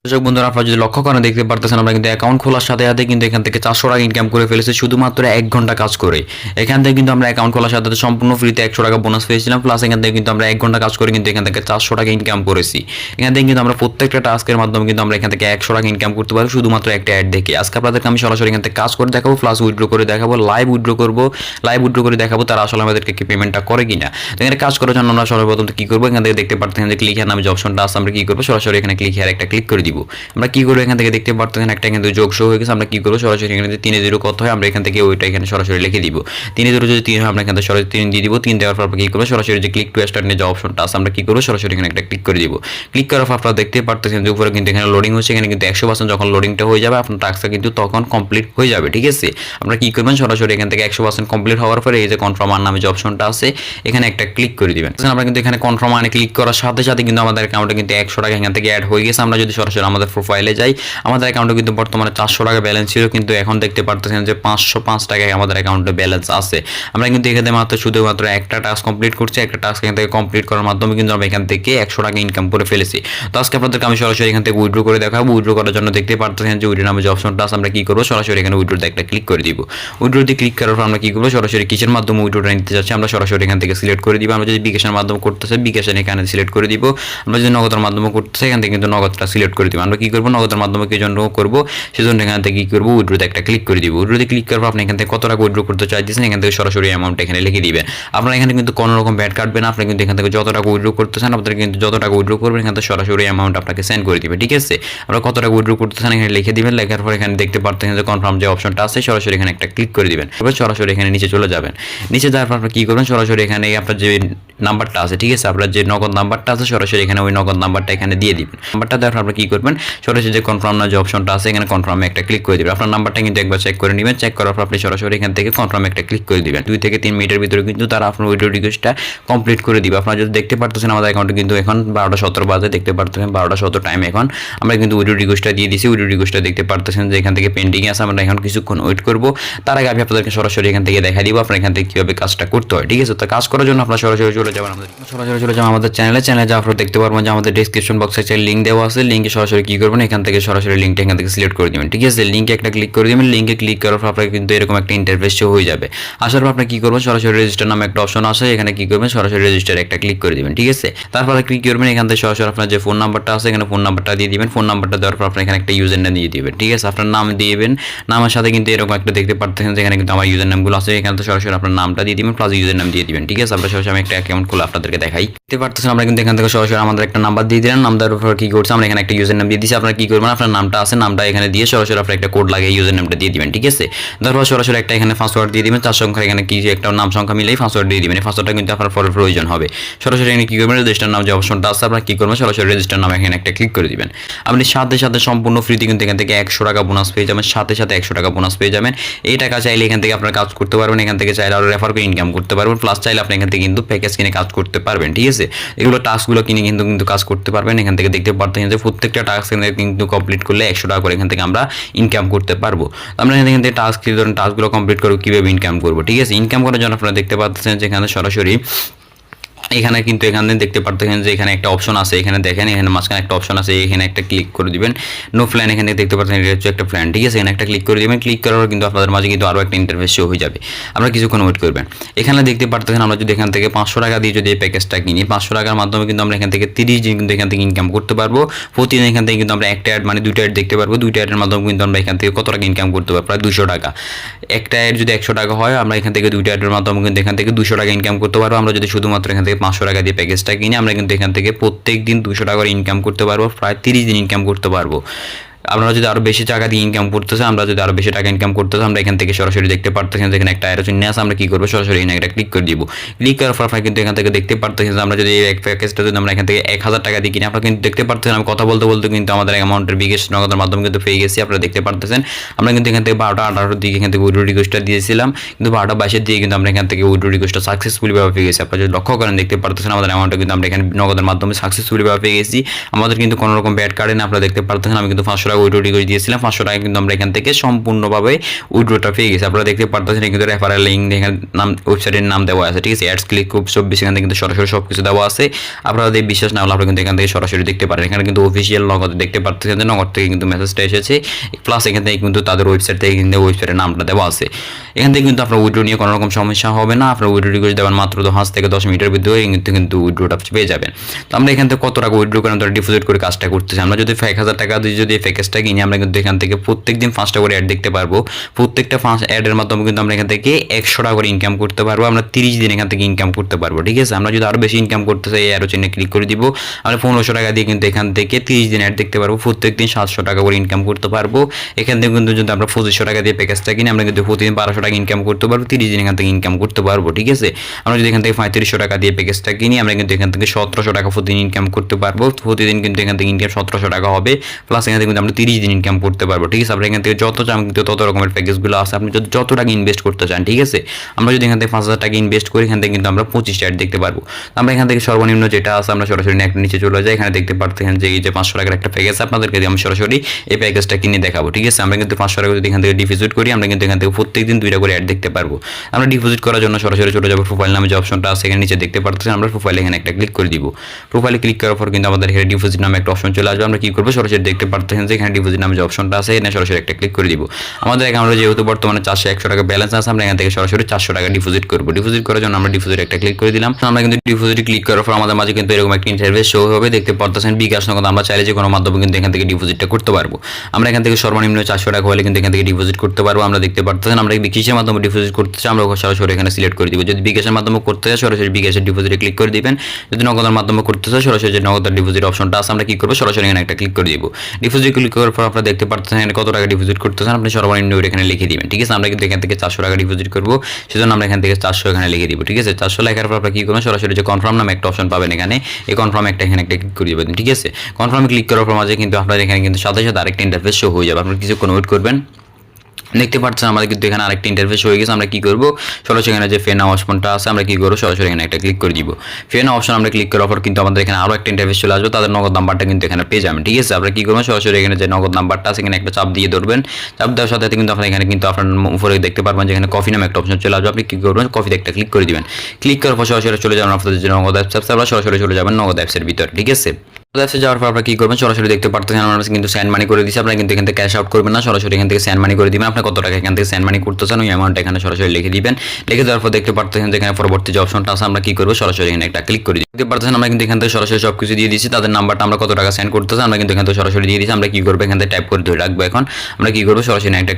দর্শক বন্ধুরা, আপনারা যদি লক্ষ্য করেন দেখতে পারতেছেন আমরা কিন্তু অ্যাকাউন্ট খোলার সাথে সাথে কিন্তু এখান থেকে 400 টাকা ইনকাম করে ফেলেছি শুধুমাত্র 1 ঘন্টা কাজ করে। এখান থেকে কিন্তু আমরা অ্যাকাউন্ট খোলার সাথে সাথে সম্পূর্ণ ফ্রিতে 100 টাকা বোনাস পেয়েছিলাম, প্লাস এখান থেকে কিন্তু আমরা 1 ঘন্টা কাজ করে কিন্তু এখান থেকে 400 টাকা ইনকাম করেছি। এখান থেকে কিন্তু আমরা প্রত্যেকটা টাস্কের মাধ্যমে কিন্তু আমরা এখান থেকে 100 টাকা ইনকাম করতে পারি শুধুমাত্র একটা অ্যাড দেখে। আজকে আপনাদেরকে আমি সরাসরি এখান থেকে কাজ করে দেখাবো, প্লাস উইথড্র করে দেখাবো, লাইভ উইথড্র করবো, লাইভ উইথড্র করে দেখাবো তারা আসলে আমাদেরকে কি পেমেন্টটা করে কিনা। তো এখানে কাজ করার জন্য আমরা সর্বপ্রথম কি করবো, এখান থেকে দেখতে পারতেছেন যে ক্লিক হেয়ার নামে যে অপশনটা আছে, আমরা কি করবো সরাসরি এখানে ক্লিক হেয়ার একটা ক্লিক করে দিব। আমরা কি করবো, এখান থেকে দেখতে পারতেছেন একটা কিন্তু যোগ শো হয়ে গেছে। আমরা কি করবো সরাসরি এখানে 3-0 কত হয় আমরা এখান থেকে ওইটা এখানে সরাসরি লিখে দিব। 3-0 যদি 3 হয় আমরা এখান থেকে সরাসরি 3 দিয়ে দিব। 3 দেওয়ার পর কি করবো সরাসরি যে ক্লিক টু স্টার্ট যে অপশনটা আছে আমরা কি করবো সরাসরি এখানে একটা ক্লিক করে দিব। ক্লিক করার পর আপনারা দেখতে পারতেছেন যে উপরে কিন্তু এখানে লোডিং হচ্ছে। এখানে কিন্তু 100% যখন লোডিংটা হয়ে যাবে আপনার টাস্কটা কিন্তু তখন কমপ্লিট হয়ে যাবে। ঠিক আছে, আমরা কি করবেন সরাসরি এখান থেকে 100% কমপ্লিট হওয়ার পরে এই যে কনফার্ম আর নামে যে অপশনটা আছে এখানে একটা ক্লিক করে দিবেন। আমরা কিন্তু এখানে কনফার্ম মানে ক্লিক করার সাথে সাথে কিন্তু আমাদের অ্যাকাউন্টে কিন্তু 100 টাকা এখান থেকে অ্যাড হয়ে গেছে। আমরা যদি সরাসরি আমাদের প্রোফাইলে যাই, আমাদের অ্যাকাউন্টে কিন্তু বর্তমানে 400 টাকা ব্যালেন্স ছিল, কিন্তু এখন দেখতে পারতেছেন যে 505 টাকায় আমাদের অ্যাকাউন্টে ব্যালেন্স আছে। আমরা কিন্তু এখানে শুধুমাত্র একটা টাস্ক কমপ্লিট করছি। একটা টাস্ক এখান থেকে কমপ্লিট করার মাধ্যমে কিন্তু আমরা এখান থেকে 100 টাকা ইনকাম করে ফেলেছি। তো আজকে আপনাদেরকে আমি সরাসরি এখান থেকে উইথড্র করে দেখাবো। উইথড্র করার জন্য দেখতে পারতেছেন যে উইথড্র নামে যে অপশনটা আছে আমরা কি করবো সরাসরি এখানে উইথড্রতে একটা ক্লিক করে দিব। উইথড্রতে ক্লিক করার পর আমরা কি করবো সরাসরি কিসের মাধ্যমে উইথড্রটা নিতে যাচ্ছি আমরা সরাসরি এখান থেকে সিলেক্ট করে দিব। আমরা যদি বিকাশের মাধ্যমে করতেছে বিকাশের এখানে সিলেক্ট করে দিব। আমরা যদি নগদের মাধ্যমে করতেছে এখান থেকে কিন্তু নগদটা সিলেক্ট করে দিব। আমরা কি করবো নগদের মাধ্যমে কি জন্য করবো সেজন্য এখান থেকে কি করবো উইথড্রতে একটা ক্লিক করে দিব। উইথড্রতে ক্লিক করার পর আপনি এখান থেকে কত টাকা উইথড্র করতে চাইতেছেন এখান থেকে সরাসরি অ্যামাউন্ট এখানে লিখে দিবেন। আপনারা এখানে কিন্তু কোনো রকম ব্যাট কাটবেন, আপনি কিন্তু এখান থেকে যত টাকা উইথড্র করতেছেন আপনারা কিন্তু যত টাকা উইথড্র করবেন এখান থেকে সরাসরি অ্যামাউন্ট আপনাকে সেন্ড করে দিবে। ঠিক আছে, আপনারা কত টাকা উইথড্র করতেছেন এখানে লিখে দিবেন। লেখার পর এখানে দেখতে পারতেছেন যে কনফার্ম যে অপশনটা আছে সরাসরি এখানে একটা ক্লিক করে দিবেন। এবার সরাসরি এখানে নিচে চলে যাবেন। নিচে যাওয়ার পর আপনারা কি করবেন সরাসরি এখানে আপনার যে নাম্বারটা আছে, ঠিক আছে, আপনার যে নগদ নাম্বারটা আছে সরাসরি এখানে ওই নগদ নাম্বারটা এখানে দিয়ে দিবেন। নাম্বারটা দেওয়ার পর আপনারা কি করবেন সরাসরি যে কনফার্ম না যে অপশনটা আছে এখানে কনফার্মে একটা ক্লিক করে দিবেন। আপনার নাম্বারটা কিন্তু একবার চেক করে নেবেন। চেক করার পর আপনি সরাসরি এখান থেকে কনফার্মে একটা ক্লিক করে দিবেন। 2 থেকে 3 মিনিটের ভিতরে কিন্তু তারা আপনার উইথড্র রিকোয়েস্টটা কমপ্লিট করে দিবে। আপনারা যদি দেখতে পারতেছেন আমাদের অ্যাকাউন্টে কিন্তু এখন 12:17 বাজে, দেখতে পারতেছেন 12:17 টাইম এখন আমরা কিন্তু উইথড্র রিকোয়েস্টটা দিয়ে দিয়েছি। উইথড্র রিকোয়েস্টটা দেখতে পারতেছেন যে এখান থেকে পেন্ডিং আছে। আমরা এখন কিছুক্ষণ ওয়েট করব। তার আগে আমি আপনাদেরকে সরাসরি এখান থেকে দেখা দিব আপনারা এখান থেকে কীভাবে কাজটা করতে হয়। ঠিক আছে, তো কাজ করার জন্য আপনারা সরাসরি চলে যাবেন আমাদের চ্যানেলে যাওয়ার পর দেখতে পারবেন যে আমাদের ডিসক্রিপশন বক্সে একটা লিঙ্ক দেওয়া আছে। লিঙ্কে সরাসরি কি করবেন এখান থেকে সরাসরি লিঙ্কটা এখান থেকে সিলেক্ট করে দিবেন। ঠিক আছে, লিঙ্কে একটা ক্লিক করে দিবেন। লিঙ্কে ক্লিক করার পর আপনার কিন্তু এরকম একটা ইন্টারফেস শো হয়ে যাবে। আসার পর আপনি কি করবেন সরাসরি রেজিস্টার নামে একটা অপশন আছে, এখানে কি করবেন সরাসরি রেজিস্টার একটা ক্লিক করে দিবেন। ঠিক আছে, তারপরে ক্লিক করবেন এখান থেকে সরাসরি আপনার যে ফোন নাম্বারটা আছে এখানে ফোন নাম্বারটা দিয়ে দিবেন। ফোন নাম্বারটা দেওয়ার পর আপনি এখানে একটা ইউজার নেম দিয়ে দিবেন। ঠিক আছে, আপনার নাম দিবেন। নামের সাথে কিন্তু এরকম একটা দেখতে পারতেছেন যেখানে কিন্তু আমার ইউজার নামগুলো আছে, এখানে তো সরাসরি আপনার নামটা দিয়ে দিবেন প্লাস ইউজার নাম দিয়ে দিবেন। ঠিক আছে, আমরা সরাসরি আমি একটা অ্যাকাউন্ট খুলে আপনাদেরকে দেখাই। দেখতে পারতেছেন আমরা কিন্তু এখান থেকে সরাসরি আমাদের একটা নাম্বার দিয়ে দিলেন। নাম দেওয়ার পর কি করছে আমরা এখানে একটা ইউজার নাম দিয়ে দিচ্ছি। আপনারা কি করবেন আপনার নামটা আছে নামটা এখানে দিয়ে সরাসরি আপনার একটা কোড লাগিয়ে ইউজার নামটা দিয়ে দিবেন। ঠিক আছে, তারপর সরাসরি একটা এখানে পাসওয়ার্ড দিয়ে দিবেন। 4 সংখ্যা এখানে কি একটা নাম সংখ্যা মিলেই পাসওয়ার্ড দিয়ে দিবেন। এই পাসওয়ার্ডটা কিন্তু আপনার পরে প্রয়োজন হবে। সরাসরি এখানে কি করবেন রেজিস্টার নাম যে অপশনটা আছে আপনারা কি করবেন সরাসরি রেজিস্টার নাম এখানে একটা ক্লিক করে দিবেন। আপনি সাথে সাথে সম্পূর্ণ ফ্রিতে কিন্তু এখান থেকে 100 টাকা বোনাস পেয়ে যাবেন। সাথে সাথে 100 টাকা বোনাস পেয়ে যাবেন। এই টাকা চাইলে এখান থেকে আপনার কাজ করতে পারবেন, এখান থেকে চাইলে আরও রেফার করে ইনকাম করতে পারবেন, প্লাস চাইলে আপনি এখান থেকে কিন্তু প্যাকেজ কিনে কাজ করতে পারবেন। ঠিক আছে, এগুলো টাস্কগুলো কিনে কিন্তু কাজ করতে পারবেন। এখান থেকে দেখতে পারতেছেন যে প্রত্যেকটা টাস্ক কিন্তু কমপ্লিট করলে 100 টাকা করে এখান থেকে আমরা ইনকাম করতে পারবো। আমরা এখান থেকে টাস্কগুলো কমপ্লিট করবো কীভাবে ইনকাম করবো। ঠিক আছে, ইনকাম করার জন্য আপনারা দেখতে পাচ্ছেন যে এখানে সরাসরি এখানে কিন্তু এখানে দেখতে পারতেছেন যে এখানে একটা অপশন আছে, এখানে দেখেন এখানে মাঝখানে একটা অপশন আছে, এখানে একটা ক্লিক করে দিবেন। নো প্ল্যান এখানে দেখতে পাচ্ছেন এটা হচ্ছে একটা প্ল্যান। ঠিক আছে, এখানে একটা ক্লিক করে দিবেন। ক্লিক করার পর কিন্তু আপনাদের মাঝে কিন্তু আরও একটা ইন্টারফেস শো হয়ে যাবে। আমরা কিছুক্ষণ ওয়েট করবেন। এখানে দেখতে পারতেছেন আমরা যদি এখান থেকে 500 টাকা দিয়ে যদি এই প্যাকেজটা কিনি 500 টাকার মাধ্যমে কিন্তু আমরা এখান থেকে 30 দিন কিন্তু এখান থেকে ইনকাম করতে পারবো। প্রতিদিন এখান থেকে কিন্তু আমরা একটা অ্যাড মানে 2টা অ্যাড দেখতে পারবো। 2টা অ্যাডের মাধ্যমে কিন্তু আমরা এখান থেকে কত টাকা ইনকাম করতে পারবো প্রায় 200 টাকা। একটা অ্যাড যদি 100 টাকা হয় আমরা এখান থেকে 2টা অ্যাডের মাধ্যমে কিন্তু এখান থেকে 200 টাকা ইনকাম করতে পারবো। আমরা যদি শুধুমাত্র এখান থেকে 500 টাকা দিয়ে প্যাকেজটা কিনে আমরা কিন্তু এখান থেকে প্রত্যেক দিন 200 টাকা করে ইনকাম করতে পারবো, প্রায় 30 দিন ইনকাম করতে পারবো। আপনারা যদি আরও বেশি টাকা দিয়ে ইনকাম করতেছে আমরা যদি আরও বেশি টাকা ইনকাম করতেছে আমরা এখান থেকে সরাসরি দেখতে পারতেছেন যেখানে একটা অ্যারো চিহ্ন আছে আমরা কি করবো সরাসরি এখানে একটা ক্লিক করে দিব। ক্লিক করার পর আপনারা কিন্তু এখান থেকে দেখতে পারতেছেন যে আমরা যদি এই প্যাকেজটা যদি আমরা এখান থেকে 1000 টাকা দিয়ে কিনি আপনারা কিন্তু দেখতে পারতেছেন আমি কথা বলতে বলতে কিন্তু আমাদের অ্যামাউন্টের বিকাশ নগদের মাধ্যমে কিন্তু পেয়ে গেছি। আপনারা দেখতে পারতেছেন আমরা কিন্তু এখান থেকে 12টা 18 দিকে এখান থেকে উইথড্র রিকোয়েস্টটা দিয়েছিলাম, কিন্তু 12টা 22 দিয়ে কিন্তু আমরা এখান থেকে উইথড্র রিকোয়েস্টটা সাকসেসফুলি ভাবে পেয়ে গেছি। আপনারা যদি লক্ষ্য করেন দেখতে পারতেছেন আমাদের অ্যামাউন্টটা কিন্তু আমরা এখানে নগদের মাধ্যমে সাকসেসফুলি ভাবে পেয়ে গেছি। আমাদের কিন্তু কোনো রকম ব্যাড কার্ডে না, আপনারা দেখতে পারতেছেন আমি কিন্তু 500 টাকা উইথড্র করে দিয়েছিলাম, 500 টাকা কিন্তু আমরা এখান থেকে সম্পূর্ণভাবে উইথড্রটা পেয়ে গেছি। আপনারা দেখতে পারতেছেন কিন্তু রেফারেল লিঙ্ক এখানে নাম ওয়েবসাইটের নাম দেওয়া আছে, ঠিক আছে। অ্যাডস ক্লিক খুব 24 এখান থেকে কিন্তু সরাসরি সব কিছু দেওয়া আছে। আপনারা যদি বিশ্বাস না হলে আপনারা কিন্তু এখান থেকে সরাসরি দেখতে পারেন। এখানে কিন্তু অফিসিয়াল নগদ দেখতে পারতেছেন যে নগদ থেকে কিন্তু মেসেজটা এসেছে, প্লাস এখান থেকে কিন্তু তাদের ওয়েবসাইট থেকে কিন্তু ওয়েবসাইটের নামটা দেওয়া আছে। এখান থেকে কিন্তু আপনার উইথড্র নিয়ে কোনো রকম সমস্যা হবে না। আপনার উইথড্র রিকোয়েস্ট দেবেন মাত্র 5 থেকে 10 মিনিটের ভিতরে কিন্তু উইথড্রটা পেয়ে যাবেন। তো আমরা এখান থেকে কত টাকা উইথড্র করে আমরা ডিপোজিট করে কাজটা করতেছি। আমরা যদি 1000 টাকা দিয়ে যদি প্যাকেজটা কিনি, আমরা কিন্তু এখান থেকে প্রত্যেকদিন 5টা করে অ্যাড দেখতে পারবো। প্রত্যেকটা 5 অ্যাডের মাধ্যমে কিন্তু আমরা এখান থেকে 100 টাকা করে ইনকাম করতে পারবো। আমরা 30 দিন এখান থেকে ইনকাম করতে পারবো, ঠিক আছে। আমরা যদি আরো বেশি ইনকাম করতে চাই, অ্যারো চিহ্নে ক্লিক করে দিব। আমরা 1500 টাকা দিয়ে কিন্তু এখান থেকে 30 দিন অ্যাড দেখতে পারবো। প্রত্যেকদিন 700 টাকা করে ইনকাম করতে পারবো। এখান থেকে কিন্তু যদি আমরা 2500 টাকা দিয়ে প্যাকেজটা কিনি, আমরা কিন্তু প্রতিদিন 1200 টাকা ইনকাম করতে পারবো। 30 দিন এখান থেকে ইনকাম করতে পারবো, ঠিক আছে। আমরা যদি এখান থেকে 3500 টাকা দিয়ে প্যাকেজটা কিনি, আমরা কিন্তু এখান থেকে 1700 টাকা প্রতিদিন ইনকাম করতে পারবো। প্রতিদিন কিন্তু এখান থেকে ইনকাম 1700 টাকা হবে, প্লাস এখান থেকে কিন্তু আমরা 30 দিন ইনকাম করতে পারবো, ঠিক আছে। আমরা এখান থেকে যত চান কিন্তু তত রকমের প্যাকেজগুলো আছে, আপনি যত টাকা ইনভেস্ট করতে চান, ঠিক আছে। আমরা যদি এখান থেকে 5000 টাকা ইনভেস্ট করি, এখান থেকে কিন্তু আমরা 25টা অ্যাড দেখতে পারবো। আমরা এখান থেকে সর্বনিম্ন যেটা আছে আমরা সরাসরি একটা নিচে চলে যাই। এখানে দেখতে পারতেছেন যে এই যে 500 টাকার একটা প্যাকেজ, আপনাদেরকে আমি সরাসরি এই প্যাকেজটা কিনে দেখাবো, ঠিক আছে। আমরা কিন্তু 500 টাকা যদি এখান থেকে ডিপোজিট করি, আমরা কিন্তু এখান থেকে প্রত্যেকদিন 2টা করে অ্যাড দেখতে পারবো। আমরা ডিপোজিট করার জন্য সরাসরি চলে যাবো প্রোফাইল নামে যে অপশনটা আছে এখানে নিচে দেখতে পারতেছেন। আমরা প্রোফাইলে এখানে একটা ক্লিক করে দিব। প্রোফাইলে ক্লিক করার পর কিন্তু আমাদের এখানে ডিপোজিট নামে একটা অপশন চলে আসবে। আমরা কি করবো, সরাসরি দেখতে পারতেছেন যে এখানে ডিপোজিট নামে যে অপশনটা আছে এখানে সরাসরি একটা ক্লিক করে দিব। আমাদের অ্যাকাউন্টে যেহেতু বর্তমানে 400-100 টাকা ব্যালেন্স আছে, আমরা এখান থেকে সরাসরি 400 টাকা ডিপোজিট করবো। ডিপোজিট করার জন্য আমরা ডিপোজিট একটা ক্লিক করে দিলাম। আমরা কিন্তু ডিপোজিট ক্লিক করার পর আমাদের মাঝে কিন্তু এরকম একটা ইন্টারফেস শো হবে, দেখতে পারতেছেন বিকাশ নগদ। আমরা চাইলে যে কোনো মাধ্যমে কিন্তু এখান থেকে ডিপোজিটটা করতে পারবো। আমরা এখান থেকে সর্বনিম্ন 400 টাকা হলে কিন্তু এখান থেকে ডিপোজিট করতে পারবো। আমরা দেখতে পারতেছেন আমরা কিসের মাধ্যমে ডিপোজিট করতে চাই, আমরা সরাসরি এখানে সিলেক্ট করে দিব। যদি বিকাশের মাধ্যমে করতে চাই, সরাসরি বিকাশের ডিপোজিটে ক্লিক করে দিবেন। যদি নগদের মাধ্যমে করতে চাই, সরাসরি যে নগদের ডিপোজিট অপশনটা আছে আমরা কি করবো, সরাসরি এখানে একটা ক্লিক করে দিব। ডিপোজিট ক্লিক করার পর আপনারা দেখতে পারতেছেন এখানে কত টাকা ডিপোজিট করতে চান, আপনি সর্বনিম্ন এখানে লিখে দিবেন, ঠিক আছে। আমরা কিন্তু এখান থেকে 400 টাকা ডিপোজিট করবো, সেজন্য আমরা এখান থেকে 400 এখানে লিখে দিব, ঠিক আছে। 400 লেখার পর আপনারা কি করবেন, সরাসরি যে কনফার্ম নামে একটা অপশন পাবেন এখানে, এই কনফার্ম একটা এখানে একটা ক্লিক করে দিবেন, ঠিক আছে। কনফার্মে ক্লিক করার পর মাঝে কিন্তু আপনার এখানে কিন্তু সাথে সাথে আরেকটা ইন্টারফেস শো হয়ে যাবে। আপনারা কিছুক্ষণ ওয়েট করবেন। দেখতে পাচ্ছেন আমাদের কিন্তু এখানে আরেকটা ইন্টারফেস হয়ে গেছে। আমরা কি করব, সরাসরি এখানে যে ফে নাও অপশনটা আছে আমরা কি করব, সরাসরি এখানে একটা ক্লিক করে দিব। ফে নাও অপশন আমরা ক্লিক করার পর কিন্তু আমাদের এখানে আরো একটা ইন্টারফেস চলে আসবে, তাদের নগদ নাম্বারটা কিন্তু এখানে পেয়ে যাবেন, ঠিক আছে। আমরা কি করব, সরাসরি এখানে যে নগদ নাম্বারটা আছে এখানে একটা চাপ দিয়ে ধরবেন। চাপ দেওয়ার সাথে সাথে কিন্তু আপনারা এখানে কিন্তু আপনার উপরে দেখতে পারবেন যে এখানে কফি নামে একটা অপশন চলে আসবে। আপনি কি করবেন, কফিতে একটা ক্লিক করে দিবেন। ক্লিক করার পর সরাসরি চলে যাবেন আপনাদের যে নগদ অ্যাপস আছে, আমরা সরাসরি চলে যাবেন নগদ অ্যাপসের ভিতর, ঠিক আছে। অ্যাপসে যাওয়ার পর আপনারা কি করবেন, সরাসরি দেখতে পারতেছেন আমরা কিন্তু সেন্ড মানি করে দিচ্ছি। আপনারা কিন্তু এখান থেকে ক্যাশ আউট করবেন না, সরাসরি এখান থেকে সেন্ড মানি করে দিবেন। আপনি কত টাকা এখান থেকে সেন্ড মানি করতে চান ওই অ্যামাউন্টটা এখানে সরাসরি লিখে দিবেন। লিখে দেওয়ার পর দেখতে পারতেছেন যে এখানে পরবর্তী যে অপশনটা আছে আমরা কি করবো, সরাসরি এখানে একটা ক্লিক করে দিই। দেখতে পারতেছেন আমরা কিন্তু এখান থেকে সরাসরি সব কিছু দিয়ে দিচ্ছি। তাদের নাম্বারটা আমরা কত টাকা সেন্ড করতে চাই আমরা কিন্তু এখান থেকে সরাসরি দিয়ে দিচ্ছি। আমরা কি করবো, এখান থেকে টাইপ করে ধরে রাখবো। এখন আমরা কি করবো, সরাসরি একটা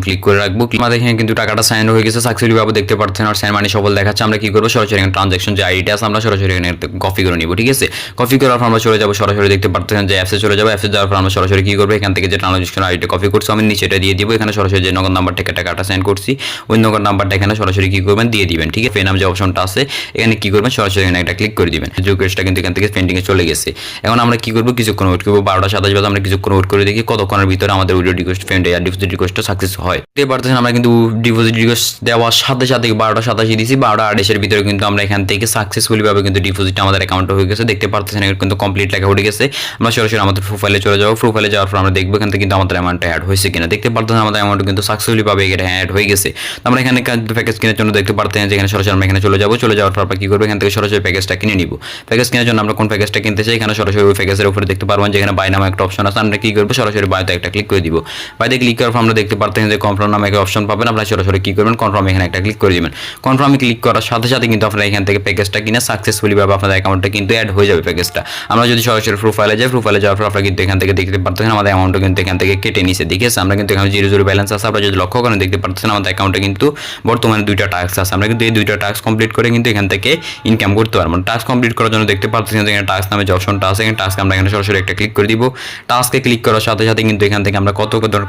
ক্লিক করে রাখবো। আমাদের এখানে কিন্তু টাকাটা সাইন হয়ে গেছে সাকসেসফুলি ভাবে, দেখতে পারতেছেন আর সেন্ড মানি সফল দেখাচ্ছে। আমরা কি করবো, সরাসরি এখানে ট্রানজাকশন যে আইডিটা আছে আমরা সরাসরি এখানে কপি করে নিব, ঠিক আছে। কপি করার পর আমরা চলে যাবো, সরাসরি দেখতে পারতেছেন যে অ্যাপসে চলে যাবো। অ্যাপসে যাওয়ার পর আমরা সরাসরি কি করবো, এখান থেকে যে ট্রানজাকশন আইডিটা কপি করছি আমি নিচে এটা দিয়ে দিব। এখানে সরাসরি যে নগদ নাম্বার থেকে টাকাটা সেন্ড করছি ওই নগদ নাম্বারটা এখানে সরাসরি কি করবেন, দিয়ে দিবেন, ঠিক আছে। পে নাম যে অপশনটা আছে এখানে কি করবেন, সরাসরি এখানে একটা ক্লিক করে দিবেন। রিকোয়েস্টটা কিন্তু এখান থেকে পেন্ডিং এ চলে গেছে। এখন আমরা কি করবো, কিছুক্ষণ ওয়েট করবো। 12:27 বাজে আমরা কিছুক্ষণ ওয়েট করে দেখি কতক্ষণের ভিতরে আমাদের উইথড্র রিকোয়েস্ট পেন্ড আর ডিপোজিট রিকোয়েস্টটা সাকসেস হয়। দেখতে পারতেছেন আমরা কিন্তু ডিপোজিট রিকোয়েস্ট দেওয়ার সাথে সাথে 12:87 দিয়েছি, 12:28 ভিতরে কিন্তু আমরা এখান থেকে সাকসেসফুলি ভাবে কিন্তু ডিপোজিট আমাদের অ্যাকাউন্টে হয়ে গেছে। দেখতে পারতেছেন এখানে কিন্তু কমপ্লিট লেখা উঠে গেছে। আমরা সরাসরি আমাদের প্রোফাইলে চলে যাবো। প্রোফাইলে যাওয়ার পর আমরা দেখবো এখান থেকে কিন্তু আমাদের অ্যামাউন্টটা অ্যাড হয়েছে কিনা। দেখতে পারতেছেন আমাদের অ্যামাউন্ট কিন্তু সাকসেসফুলি ভাবে এটা অ্যাড হয়ে গেছে। আমরা এখানে প্যাকেজ কেনার জন্য দেখতে পারতেছেন যে এখানে সরাসরি আমরা এখানে চলে যাবো। চলে যাওয়ার পর আমরা কি করবো, এখান থেকে সরাসরি প্যাকেজটা কিনে নিব। প্যাকেজ কেনার জন্য আমরা কোন প্যাকেজটা কিনতে চাই এখানে সরাসরি ওই প্যাকেজের উপরে দেখতে পারবেন যে এখানে বাই নামে একটা অপশন আছে। আমরা কি করবো, সরাসরি বাইতে একটা ক্লিক করে দিব। বাইতে ক্লিক করার পর আমরা দেখতে পারতেছেন যে কনফার্ম নামে একটা অপশন পাবেন। আপনারা সরাসরি কি করবেন, কনফার্ম এখানে একটা ক্লিক করে দিবেন। কনফার্মে ক্লিক করার সাথে সাথে কিন্তু আপনারা এখান থেকে প্যাকেজটা কিনে সাকসেসফুলি ভাবে আপনাদের অ্যাকাউন্টে কিন্তু অ্যাড হয়ে যাবে প্যাকেজটা। আমরা যদি সরাসরি প্রোফাইলে যাই, প্রোফাইলে যাওয়ার পর আপনারা কিন্তু এখান থেকে দেখতে পারতেছেন আমাদের অ্যামাউন্টটা কিন্তু এখান থেকে কেটে নিছে, ঠিক আছে। আমরা কিন্তু এখানে 0 ব্যালেন্স আছে। আপনারা যদি লক্ষ্য করেন দেখতে পারতেছেন আমাদের অ্যাকাউন্টে কিন্তু বর্তমানে 2টা টাস্ক আছে। আমরা কিন্তু এই 2টা টাস্ক কমপ্লিট করে কিন্তু এখান থেকে ইনকাম করতে পারবো। টাস্ক কমপ্লিট করার জন্য দেখতে পারতেছেন এখানে টাস্ক নামে যে অপশনটা আছে এখানে টাস্ক আমরা এখানে সরাসরি একটা ক্লিক করে দিব। টাস্কে ক্লিক করার সাথে সাথে কিন্তু এখান থেকে আমরা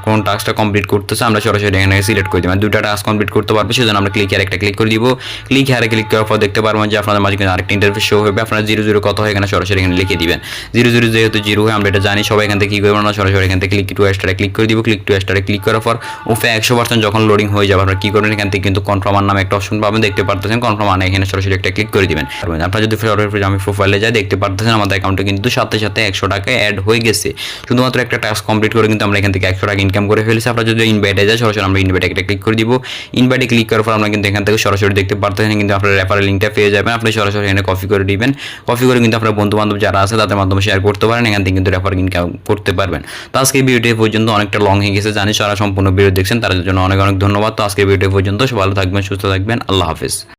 কোন টাস্কটা কমপ্লিট করতেছে আমরা সরাসরি এখানে সিলেক্ট করে দিব। 2টা টাস্ক কমপ্লিট করতে পারবো সেজন্য আমরা ক্লিক হিয়ারে একটা ক্লিক করে দিব। ক্লিক হিয়ারে ক্লিক করার পর দেখতে পারবেন যে আপনাদের মাঝে কিন্তু আরেকটা ইন্টারফেস শো হবে। আপনারা 0 কত হয় এখানে সরাসরি এখানে লিখে দিবেন। 0 যেহেতু 0 হয় আমরা এটা জানি, সবাই এখান থেকে কী করবো আমরা সরাসরি এখান থেকে ক্লিক টু স্টারে ক্লিক করে দিব। ক্লিক টু স্টারে ক্লিক করার পর ওফে 100% যখন লোডিং হয়ে যাবে আপনারা কী করবেন, এখান থেকে কিন্তু কনফার্মার নামে একটা অপশন পাবেন, দেখতে পারতেছেন কনফার্মার এখানে সরাসরি একটা ক্লিক করে দিবেন। আপনারা যদি সরাসরি আমি প্রোফাইলে যাই দেখতে পারতেছেন আমাদের অ্যাকাউন্টে কিন্তু সাথে সাথে 100 টাকা অ্যাড হয়ে গেছে। শুধুমাত্র একটা টাস্ক কমপ্লিট করে কিন্তু আমরা এখান থেকে 100 টাকা ইনকাম করে ফেলেছি। আপনারা যদি ইনভাইটে যায় সরাসরি আমরা ইনভাইটে একটা ক্লিক করে দিব। ইনভাইটে ক্লিক করার পর আমরা কিন্তু এখান থেকে সরাসরি দেখতে পারতেছেন কিন্তু আপনার রেফারেল লিঙ্কটা পেয়ে যাবেন। আপনি সরাসরি এখানে কপি করে দিবেন, কপি করে কিন্তু আপনার বন্ধু বান্ধব যারা আছে তাদের মাধ্যমে শেয়ার করতে পারেন, এখান থেকে কিন্তু রেফার ইনকাম করতে পারবেন। তো আজকে ভিডিওটি পর্যন্ত অনেকটা লং হয়ে গেছে জানি, যারা সম্পূর্ণ ভিডিও দেখছেন তাদের জন্য অনেক অনেক ধন্যবাদ। তো আজকে ভিডিও পর্যন্ত সবাই ভালো থাকবেন, সুস্থ থাকবেন, আল্লাহ হাফেজ।